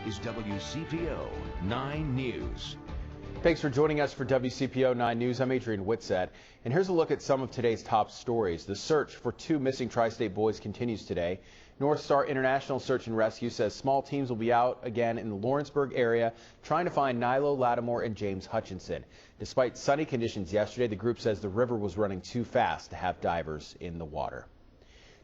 is WCPO 9 News. Thanks for joining us for WCPO 9 News. I'm Adrian Whitsett, and here's a look at some of today's top stories. The search for two missing Tri-State boys continues today. North Star International Search and Rescue says small teams will be out again in the Lawrenceburg area trying to find Nilo Lattimore and James Hutchinson. Despite sunny conditions yesterday, the group says the river was running too fast to have divers in the water.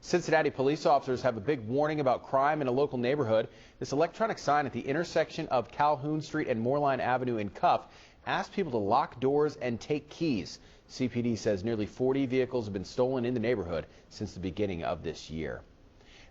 Cincinnati police officers have a big warning about crime in a local neighborhood. This electronic sign at the intersection of Calhoun Street and Moorline Avenue in Cuff asks people to lock doors and take keys. CPD says nearly 40 vehicles have been stolen in the neighborhood since the beginning of this year.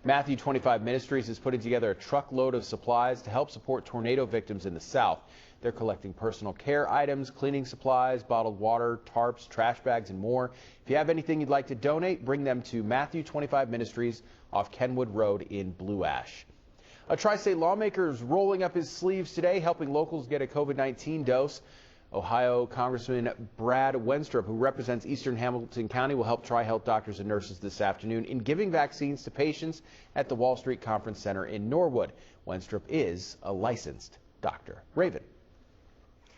Matthew 25 Ministries is putting together a truckload of supplies to help support tornado victims in the South. They're collecting personal care items, cleaning supplies, bottled water, tarps, trash bags, and more. If you have anything you'd like to donate, bring them to Matthew 25 Ministries off Kenwood Road in Blue Ash. A tri-state lawmaker is rolling up his sleeves today, helping locals get a COVID-19 dose. Ohio Congressman Brad Wenstrup, who represents Eastern Hamilton County, will help Tri-Health doctors and nurses this afternoon in giving vaccines to patients at the Wall Street Conference Center in Norwood. Wenstrup is a licensed doctor. Raven.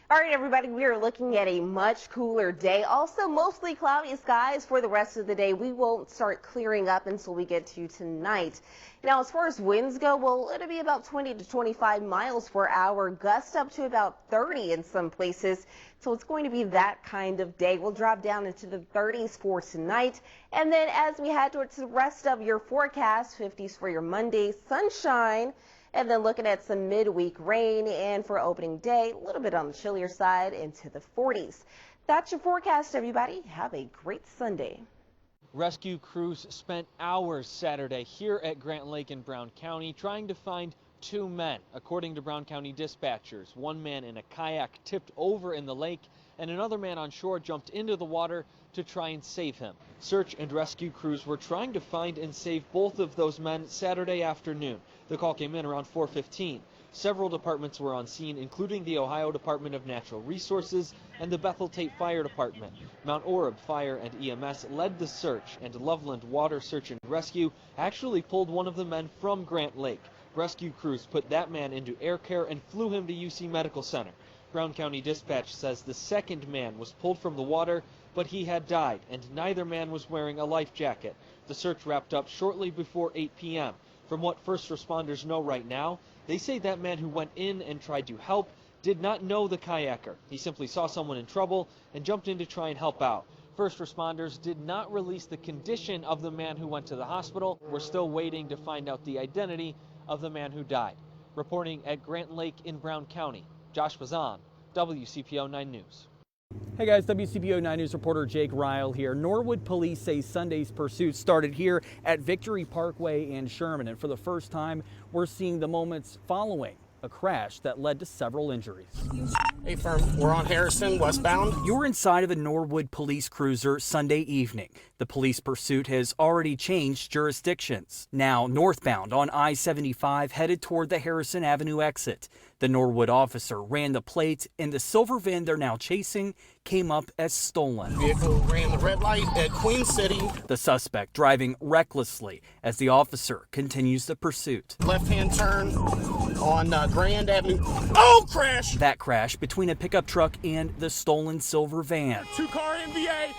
All right, everybody, we are looking at a much cooler day. Also, mostly cloudy skies for the rest of the day. We won't start clearing up until we get to tonight. Now, as far as winds go, well, it'll be about 20 to 25 miles per hour, gusts up to about 30 in some places. So it's going to be that kind of day. We'll drop down into the 30s for tonight. And then as we head towards the rest of your forecast, 50s for your Monday, sunshine. And then looking at some midweek rain, and for opening day, a little bit on the chillier side into the 40s. That's your forecast, everybody. Have a great Sunday. Rescue crews spent hours Saturday here at Grant Lake in Brown County trying to find two men. According to Brown County dispatchers, one man in a kayak tipped over in the lake and another man on shore jumped into the water to try and save him. Search and rescue crews were trying to find and save both of those men Saturday afternoon. The call came in around 4:15. Several departments were on scene, including the Ohio Department of Natural Resources and the Bethel Tate Fire Department. Mount Orab Fire and EMS led the search, and Loveland Water Search and Rescue actually pulled one of the men from Grant Lake. Rescue crews put that man into air care and flew him to UC Medical Center. Brown County Dispatch says the second man was pulled from the water, but he had died, and neither man was wearing a life jacket. The search wrapped up shortly before 8 p.m. From what first responders know right now, they say that man who went in and tried to help did not know the kayaker. He simply saw someone in trouble and jumped in to try and help out. First responders did not release the condition of the man who went to the hospital. We're still waiting to find out the identity of the man who died. Reporting at Grant Lake in Brown County, Josh Bazan, WCPO 9 News. Hey guys, WCPO 9 News reporter Jake Ryle here. Norwood police say Sunday's pursuit started here at Victory Parkway in Sherman, and for the first time, we're seeing the moments following a crash that led to several injuries. Hey firm, we're on Harrison, westbound. You're inside of a Norwood police cruiser Sunday evening. The police pursuit has already changed jurisdictions. Now northbound on I-75 headed toward the Harrison Avenue exit. The Norwood officer ran the plate, and the silver van they're now chasing came up as stolen. Vehicle ran the red light at Queen City. The suspect driving recklessly as the officer continues the pursuit. Left-hand turn on Grand Avenue. Oh, crash! That crash between a pickup truck and the stolen silver van. Two-car MVA,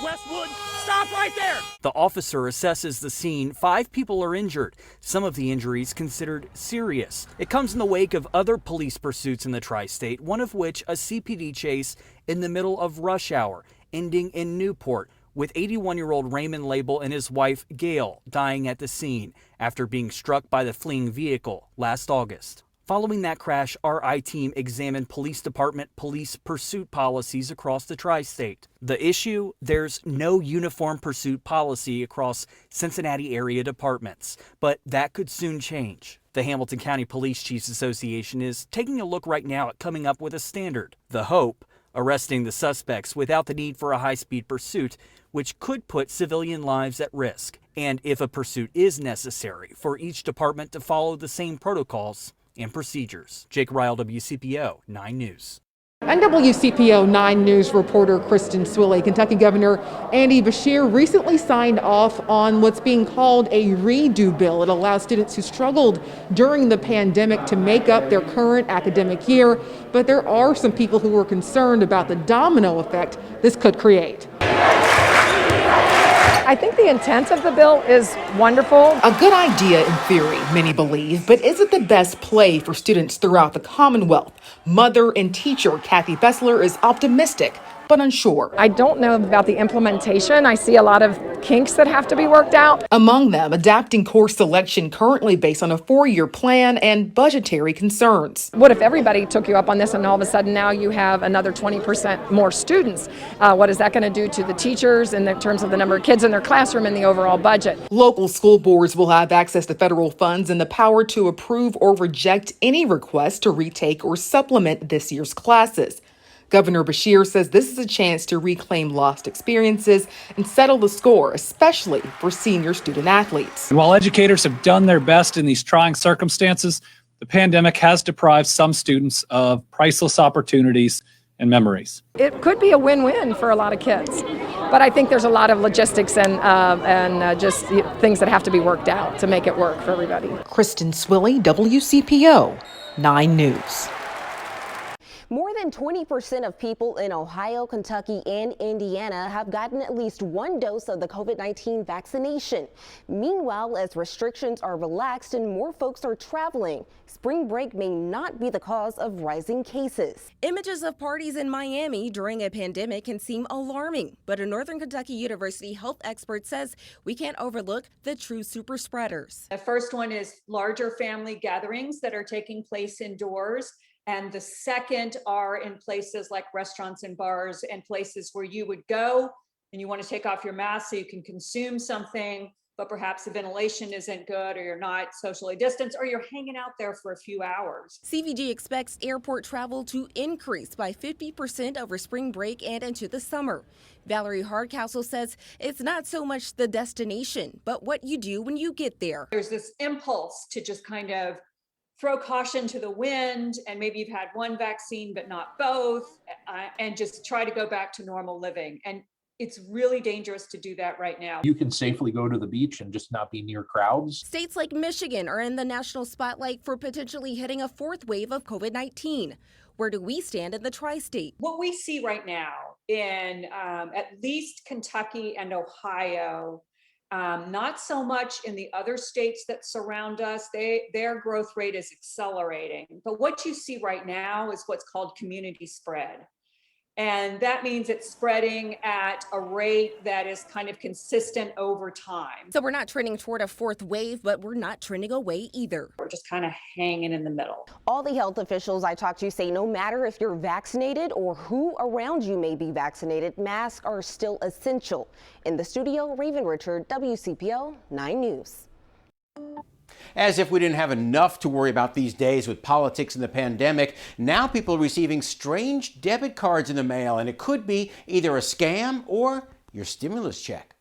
Westwood. Stop right there! The officer assesses the scene. 5 people are injured, some of the injuries considered serious. It comes in the wake of other police pursuits in the tri-state, one of which a CPD chase in the middle of rush hour, ending in Newport, with 81-year-old Raymond Label and his wife Gail dying at the scene after being struck by the fleeing vehicle last August. Following that crash, our I-team examined police department police pursuit policies across the tri-state. The issue? There's no uniform pursuit policy across Cincinnati area departments, but that could soon change. The Hamilton County Police Chiefs Association is taking a look right now at coming up with a standard. The hope? Arresting the suspects without the need for a high-speed pursuit, which could put civilian lives at risk. And if a pursuit is necessary, for each department to follow the same protocols and procedures. Jake Ryle, WCPO 9 News. And WCPO 9 News reporter Kristen Swilley, Kentucky Governor Andy Beshear recently signed off on what's being called a redo bill. It allows students who struggled during the pandemic to make up their current academic year, but there are some people who are concerned about the domino effect this could create. I think the intent of the bill is wonderful. A good idea in theory, many believe, but is it the best play for students throughout the Commonwealth? Mother and teacher Kathy Bessler is optimistic, but unsure. I don't know about the implementation. I see a lot of kinks that have to be worked out. Among them, adapting course selection currently based on a 4-year plan and budgetary concerns. What if everybody took you up on this and all of a sudden now you have another 20% more students? What is that going to do to the teachers in terms of the number of kids in their classroom and the overall budget? Local school boards will have access to federal funds and the power to approve or reject any request to retake or supplement this year's classes. Governor Beshear says this is a chance to reclaim lost experiences and settle the score, especially for senior student athletes. And while educators have done their best in these trying circumstances, the pandemic has deprived some students of priceless opportunities and memories. It could be a win-win for a lot of kids, but I think there's a lot of logistics and just things that have to be worked out to make it work for everybody. Kristen Swilley, WCPO 9 News. More than 20% of people in Ohio, Kentucky, and Indiana have gotten at least one dose of the COVID-19 vaccination. Meanwhile, as restrictions are relaxed and more folks are traveling, spring break may not be the cause of rising cases. Images of parties in Miami during a pandemic can seem alarming, but a Northern Kentucky University health expert says we can't overlook the true super spreaders. The first one is larger family gatherings that are taking place indoors. And the second are in places like restaurants and bars and places where you would go and you want to take off your mask so you can consume something, but perhaps the ventilation isn't good or you're not socially distanced or you're hanging out there for a few hours. CVG expects airport travel to increase by 50% over spring break and into the summer. Valerie Hardcastle says it's not so much the destination, but what you do when you get there. There's this impulse to just kind of throw caution to the wind, and maybe you've had one vaccine but not both, and just try to go back to normal living. And it's really dangerous to do that right now. You can safely go to the beach and just not be near crowds. States like Michigan are in the national spotlight for potentially hitting a fourth wave of COVID-19. Where do we stand in the tri-state? What we see right now in at least Kentucky and Ohio, not so much in the other states that surround us. Their growth rate is accelerating. But what you see right now is what's called community spread. And that means it's spreading at a rate that is kind of consistent over time. So we're not trending toward a fourth wave, but we're not trending away either. We're just kind of hanging in the middle. All the health officials I talked to say no matter if you're vaccinated or who around you may be vaccinated, masks are still essential. In the studio, Raven Richard, WCPO 9 News. As if we didn't have enough to worry about these days with politics and the pandemic, now people are receiving strange debit cards in the mail, and it could be either a scam or your stimulus check.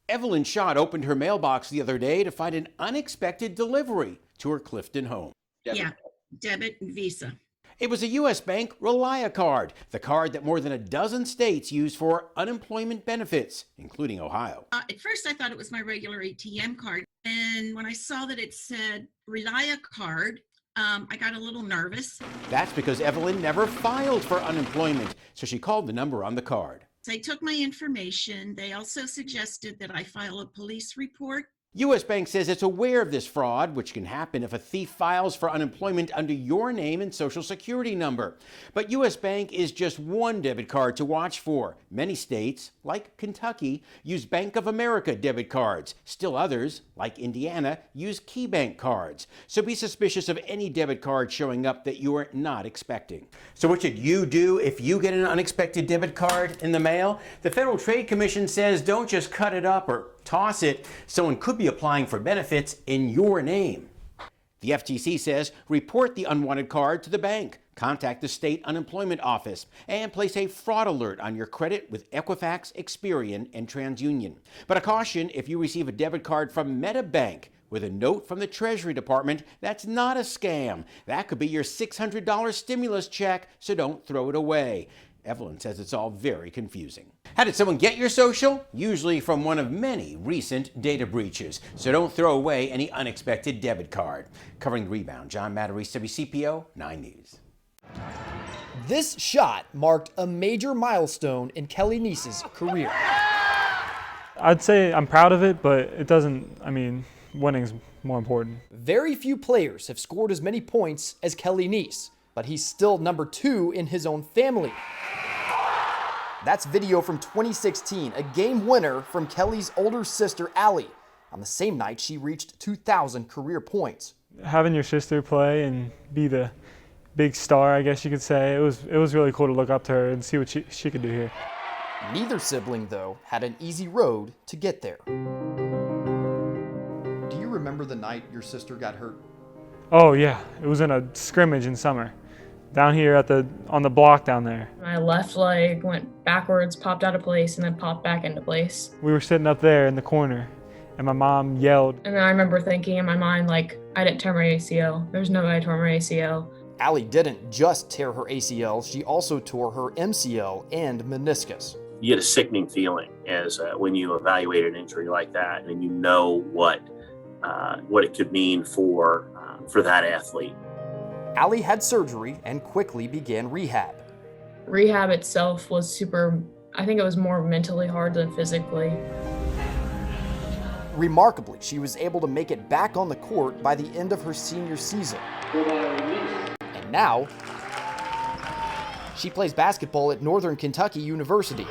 Evelyn Schott opened her mailbox the other day to find an unexpected delivery to her Clifton home. Debit and Visa. It was a U.S. Bank Relia card, the card that more than a dozen states use for unemployment benefits, including Ohio. At first, I thought it was my regular ATM card. And when I saw that it said Relia card, I got a little nervous. That's because Evelyn never filed for unemployment, so she called the number on the card. So I took my information. They also suggested that I file a police report. U.S. Bank says it's aware of this fraud, which can happen if a thief files for unemployment under your name and social security number. But U.S. Bank is just one debit card to watch for. Many states, like Kentucky, use Bank of America debit cards. Still others, like Indiana, use KeyBank cards. So be suspicious of any debit card showing up that you are not expecting. So what should you do if you get an unexpected debit card in the mail? The Federal Trade Commission says don't just cut it up or toss it. Someone could be applying for benefits in your name. The FTC says report the unwanted card to the bank, contact the state unemployment office, and place a fraud alert on your credit with Equifax, Experian, and TransUnion. But a caution if you receive a debit card from MetaBank, with a note from the Treasury Department that's not a scam. That could be your $600 stimulus check, so don't throw it away. Evelyn says it's all very confusing. How did someone get your social? Usually from one of many recent data breaches. So don't throw away any unexpected debit card. Covering the rebound, John Matarese, WCPO 9 News. This shot marked a major milestone in Kelly Neese's career. I'd say I'm proud of it, but it doesn't, winning's more important. Very few players have scored as many points as Kelly Neese, but he's still number 2 in his own family. That's video from 2016, a game winner from Kelly's older sister, Allie, on the same night she reached 2,000 career points. Having your sister play and be the big star, I guess you could say, it was really cool to look up to her and see what she could do here. Neither sibling, though, had an easy road to get there. Do you remember the night your sister got hurt? Oh yeah, it was in a scrimmage in summer. Down here on the block down there. My left leg went backwards, popped out of place, and then popped back into place. We were sitting up there in the corner, and my mom yelled. And then I remember thinking in my mind, like, I didn't tear my ACL. There's no way I tore my ACL. Allie didn't just tear her ACL, she also tore her MCL and meniscus. You get a sickening feeling as when you evaluate an injury like that, and you know what it could mean for that athlete. Allie had surgery and quickly began rehab. Rehab itself was I think it was more mentally hard than physically. Remarkably, she was able to make it back on the court by the end of her senior season. And now, she plays basketball at Northern Kentucky University.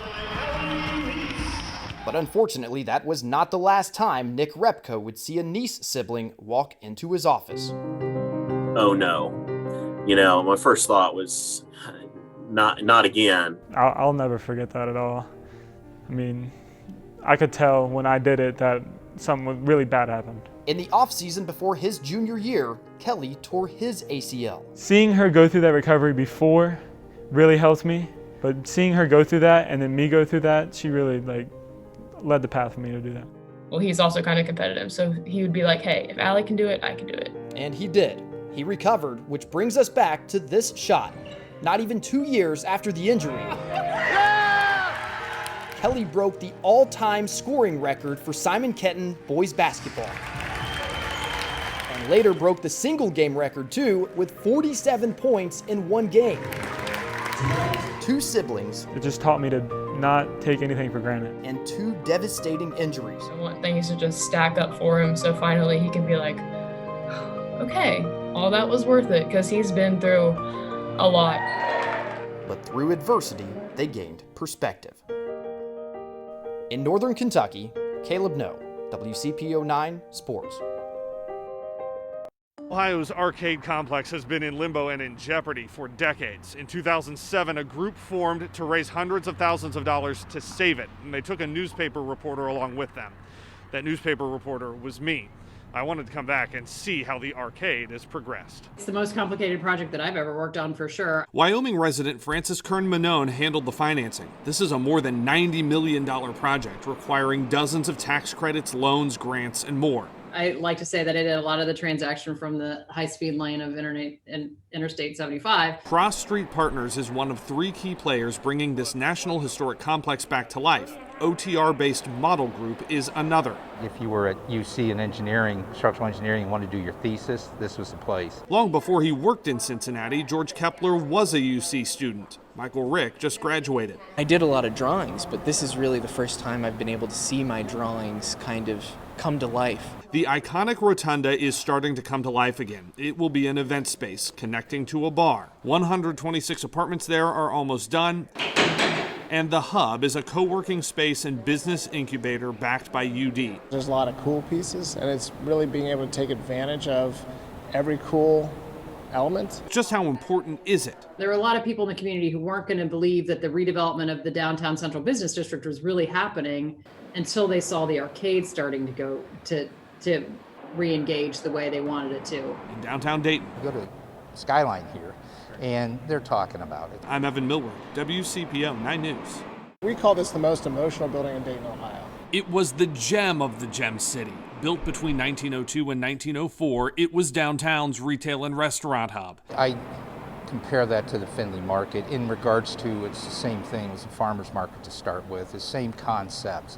But unfortunately, that was not the last time Nick Repko would see a Neese sibling walk into his office. Oh no. My first thought was, not again. I'll never forget that at all. I could tell when I did it that something really bad happened. In the offseason before his junior year, Kelly tore his ACL. Seeing her go through that recovery before really helped me, but seeing her go through that and then me go through that, she really led the path for me to do that. Well, he's also kind of competitive, so he would be like, hey, if Allie can do it, I can do it. And he did. He recovered, which brings us back to this shot. Not even 2 years after the injury, Kelly broke the all-time scoring record for Simon Kenton boys basketball. And later broke the single game record too, with 47 points in one game. 2 siblings. It just taught me to not take anything for granted. And 2 devastating injuries. I want things to just stack up for him so finally he can be like, okay, all that was worth it, because he's been through a lot. But through adversity, they gained perspective. In Northern Kentucky, Caleb No, WCPO 9 Sports. Ohio's arcade complex has been in limbo and in jeopardy for decades. In 2007, a group formed to raise hundreds of thousands of dollars to save it, and they took a newspaper reporter along with them. That newspaper reporter was me. I wanted to come back and see how the arcade has progressed. It's the most complicated project that I've ever worked on, for sure. Wyoming resident Francis Kern-Manone handled the financing. This is a more than $90 million project requiring dozens of tax credits, loans, grants, and more. I like to say that I did a lot of the transaction from the high-speed lane of Interstate 75. Cross Street Partners is one of 3 key players bringing this National Historic Complex back to life. OTR-based Model Group is another. If you were at UC in engineering, structural engineering, and wanted to do your thesis, this was the place. Long before he worked in Cincinnati, George Kepler was a UC student. Michael Rick just graduated. I did a lot of drawings, but this is really the first time I've been able to see my drawings kind of come to life. The iconic rotunda is starting to come to life again. It will be an event space connecting to a bar. 126 apartments there are almost done. And the Hub is a co-working space and business incubator backed by UD. There's a lot of cool pieces, and it's really being able to take advantage of every cool element. Just how important is it? There were a lot of people in the community who weren't going to believe that the redevelopment of the downtown central business district was really happening until they saw the arcade starting to go to re-engage the way they wanted it to. In downtown Dayton. You go to Skyline here, and they're talking about it. I'm Evan Millward, WCPO 9 News. We call this the most emotional building in Dayton, Ohio. It was the gem of the Gem City. Built between 1902 and 1904, it was downtown's retail and restaurant hub. I compare that to the Findlay Market in regards to it's the same thing as the farmer's market to start with, the same concepts.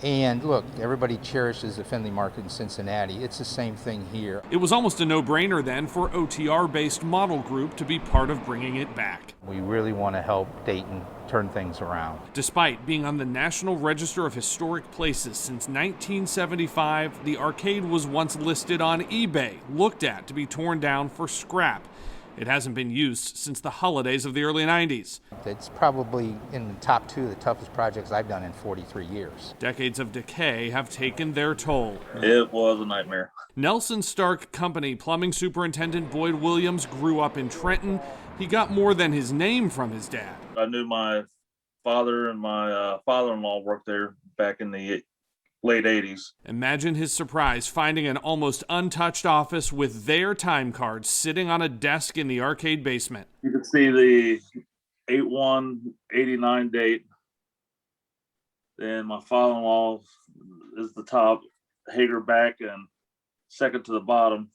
And look, everybody cherishes the Findlay Market in Cincinnati. It's the same thing here. It was almost a no-brainer then for OTR-based Model Group to be part of bringing it back. We really want to help Dayton turn things around. Despite being on the National Register of Historic Places since 1975, the arcade was once listed on eBay, looked at to be torn down for scrap. It hasn't been used since the holidays of the early 90s. It's probably in the top 2 of the toughest projects I've done in 43 years. Decades of decay have taken their toll. It was a nightmare. Nelson Stark Company plumbing superintendent Boyd Williams grew up in Trenton. He got more than his name from his dad. I knew my father and my father-in-law worked there back in the late 80s. Imagine his surprise finding an almost untouched office with their time cards sitting on a desk in the arcade basement. You can see the 8/1/89 date. Then my father-in-law is the top, Hager back, and second to the bottom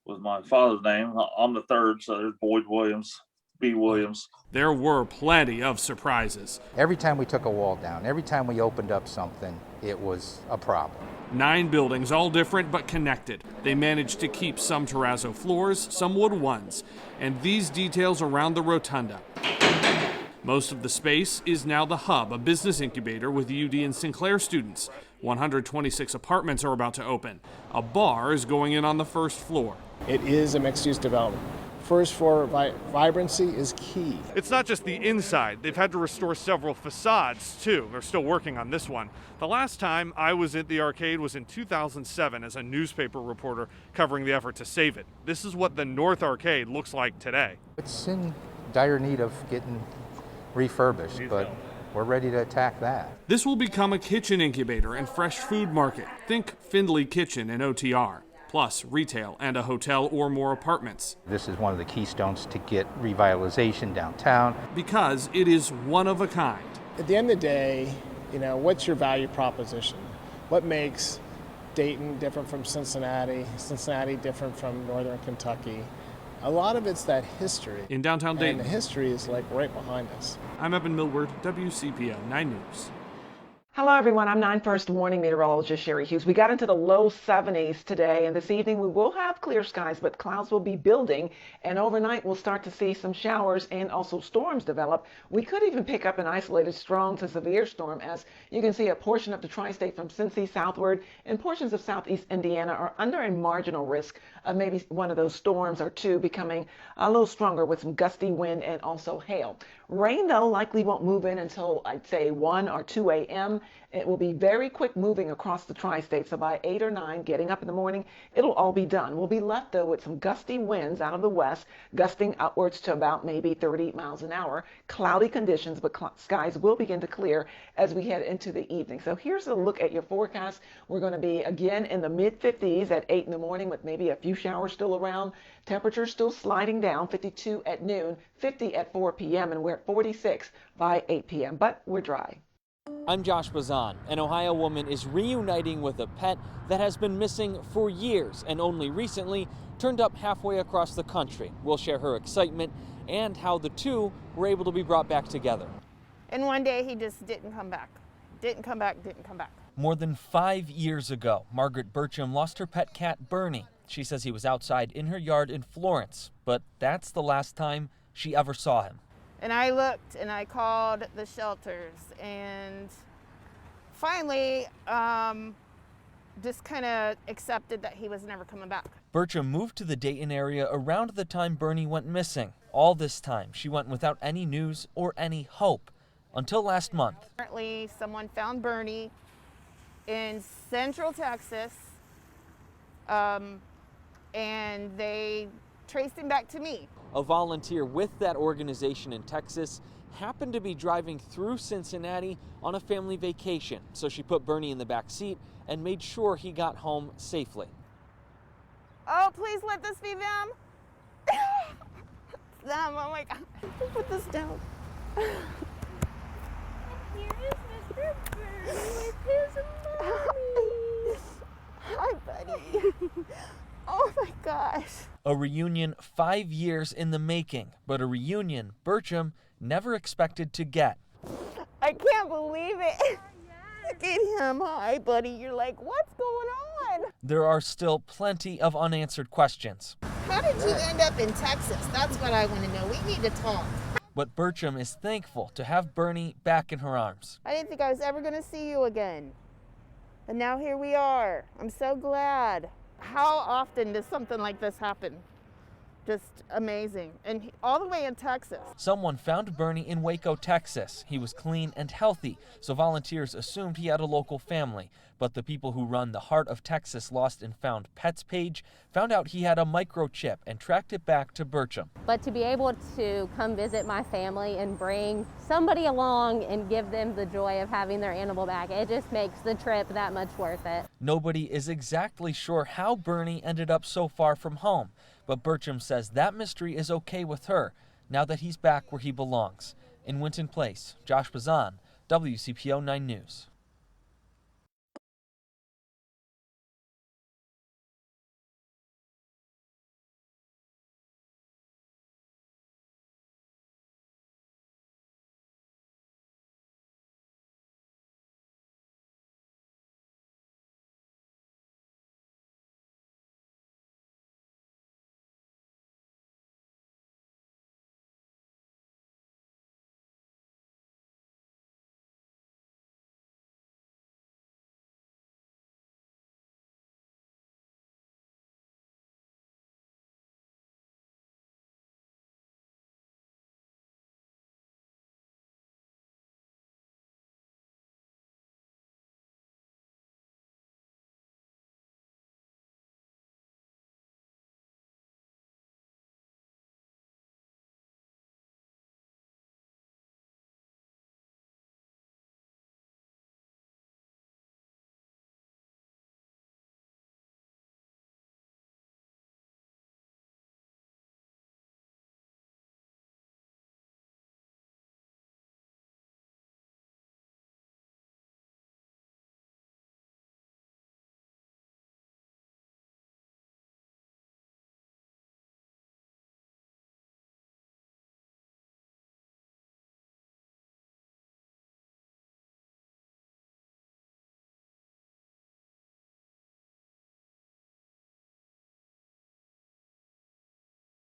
was my father's name. I'm the third, so there's Boyd Williams. B. Williams. There were plenty of surprises. Every time we took a wall down, every time we opened up something, it was a problem. 9 buildings, all different but connected. They managed to keep some terrazzo floors, some wood ones, and these details around the rotunda. Most of the space is now the Hub, a business incubator with UD and Sinclair students. 126 apartments are about to open. A bar is going in on the first floor. It is a mixed-use development. First floor vibrancy is key. It's not just the inside. They've had to restore several facades, too. They're still working on this one. The last time I was at the arcade was in 2007 as a newspaper reporter covering the effort to save it. This is what the North Arcade looks like today. It's in dire need of getting refurbished, but we're ready to attack that. This will become a kitchen incubator and fresh food market. Think Findlay Kitchen and OTR. Plus retail and a hotel or more apartments. This is one of the keystones to get revitalization downtown. Because it is one of a kind. At the end of the day, what's your value proposition? What makes Dayton different from Cincinnati, Cincinnati different from Northern Kentucky? A lot of it's that history. In downtown Dayton. And the history is like right behind us. I'm Evan Millward, WCPO 9 News. Hello, everyone. I'm 9 First Warning Meteorologist Sherry Hughes. We got into the low 70s today, and this evening we will have clear skies, but clouds will be building, and overnight we'll start to see some showers and also storms develop. We could even pick up an isolated strong to severe storm, as you can see a portion of the tri-state from Cincy southward and portions of southeast Indiana are under a marginal risk of maybe one of those storms or two becoming a little stronger with some gusty wind and also hail. Rain, though, likely won't move in until, I'd say, 1 or 2 a.m. It will be very quick moving across the tri-state, so by 8 or 9, getting up in the morning, it'll all be done. We'll be left, though, with some gusty winds out of the west, gusting upwards to about maybe 30 miles an hour. Cloudy conditions, but skies will begin to clear as we head into the evening. So here's a look at your forecast. We're going to be, again, in the mid-50s at 8 in the morning with maybe a few showers still around. Temperatures still sliding down, 52 at noon, 50 at 4 p.m., and we're at 46 by 8 p.m., but we're dry. I'm Josh Bazan. An Ohio woman is reuniting with a pet that has been missing for years and only recently turned up halfway across the country. We'll share her excitement and how the two were able to be brought back together. And one day he just didn't come back. Didn't come back. More than 5 years ago, Margaret Burcham lost her pet cat, Bernie. She says he was outside in her yard in Florence, but that's the last time she ever saw him. And I looked and I called the shelters and finally just kind of accepted that he was never coming back. Burcham moved to the Dayton area around the time Bernie went missing. All this time, she went without any news or any hope until last month. Apparently, someone found Bernie in Central Texas, and they traced him back to me. A volunteer with that organization in Texas happened to be driving through Cincinnati on a family vacation, so she put Bernie in the back seat and made sure he got home safely. Oh, please let this be them. It's them. Oh my God. Put this down. Here is Mr. Bernie with his mommy. buddy. Oh my gosh. A reunion 5 years in the making, but a reunion Bertram never expected to get. I can't believe it. Look at him. Hi, buddy. You're like, what's going on? There are still plenty of unanswered questions. How did you end up in Texas? That's what I want to know. We need to talk. But Bertram is thankful to have Bernie back in her arms. I didn't think I was ever going to see you again. And now here we are. I'm so glad. How often does something like this happen? Just amazing. And all the way in Texas. Someone found Bernie in Waco, Texas. He was clean and healthy, so volunteers assumed he had a local family. But the people who run the Heart of Texas Lost and Found Pets page found out he had a microchip and tracked it back to Bertram. But to be able to come visit my family and bring somebody along and give them the joy of having their animal back, it just makes the trip that much worth it. Nobody is exactly sure how Bernie ended up so far from home, but Bertram says that mystery is okay with her now that he's back where he belongs. In Winton Place, Josh Bazan, WCPO 9 News.